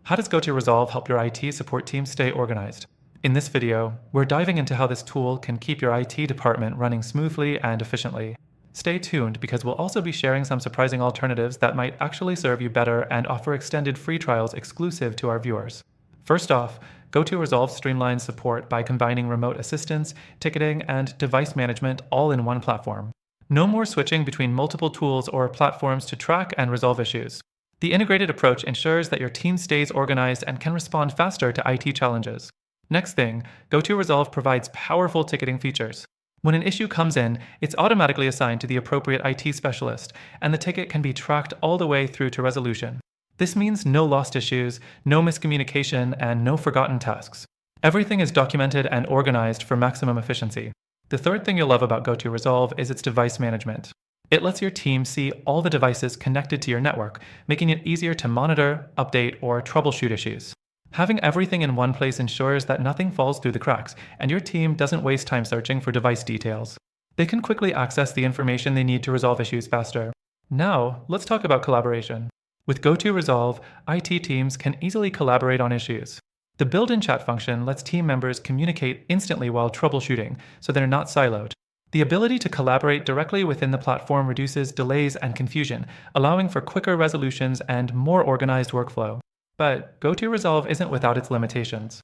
How does GoTo Resolve help your IT support team stay organized? In this video, we're diving into how this tool can keep your IT department running smoothly and efficiently. Stay tuned because we'll also be sharing some surprising alternatives that might actually serve you better and offer extended free trials exclusive to our viewers. First off, GoTo Resolve streamlines support by combining remote assistance, ticketing, and device management all in one platform. No more switching between multiple tools or platforms to track and resolve issues. The integrated approach ensures that your team stays organized and can respond faster to IT challenges. Next thing, GoTo Resolve provides powerful ticketing features. When an issue comes in, it's automatically assigned to the appropriate IT specialist, and the ticket can be tracked all the way through to resolution. This means no lost issues, no miscommunication, and no forgotten tasks. Everything is documented and organized for maximum efficiency. The third thing you'll love about GoTo Resolve is its device management. It lets your team see all the devices connected to your network, making it easier to monitor, update, or troubleshoot issues. Having everything in one place ensures that nothing falls through the cracks, and your team doesn't waste time searching for device details. They can quickly access the information they need to resolve issues faster. Now, let's talk about collaboration. With GoTo Resolve, IT teams can easily collaborate on issues. The built-in chat function lets team members communicate instantly while troubleshooting, so they're not siloed. The ability to collaborate directly within the platform reduces delays and confusion, allowing for quicker resolutions and more organized workflow. But GoTo Resolve isn't without its limitations.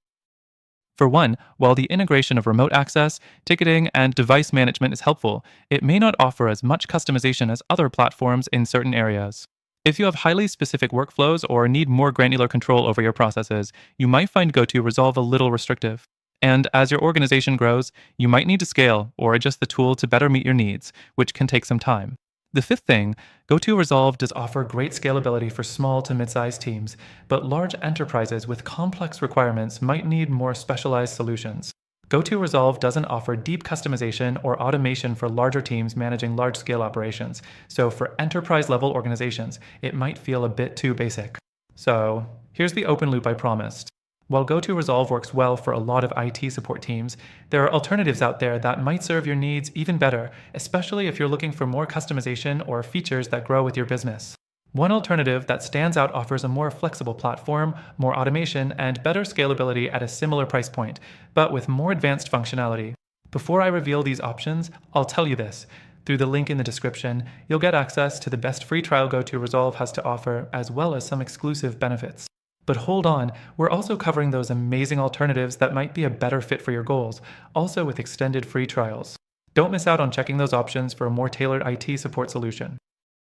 For one, while the integration of remote access, ticketing, and device management is helpful, it may not offer as much customization as other platforms in certain areas. If you have highly specific workflows or need more granular control over your processes, you might find GoTo Resolve a little restrictive. And as your organization grows, you might need to scale or adjust the tool to better meet your needs, which can take some time. The fifth thing, GoTo Resolve does offer great scalability for small to mid-sized teams, but large enterprises with complex requirements might need more specialized solutions. GoTo Resolve doesn't offer deep customization or automation for larger teams managing large-scale operations, so for enterprise-level organizations, it might feel a bit too basic. So, here's the open loop I promised. While GoTo Resolve works well for a lot of IT support teams, there are alternatives out there that might serve your needs even better, especially if you're looking for more customization or features that grow with your business. One alternative that stands out offers a more flexible platform, more automation, and better scalability at a similar price point, but with more advanced functionality. Before I reveal these options, I'll tell you this. Through the link in the description, you'll get access to the best free trial GoTo Resolve has to offer, as well as some exclusive benefits. But hold on, we're also covering those amazing alternatives that might be a better fit for your goals, also with extended free trials. Don't miss out on checking those options for a more tailored IT support solution.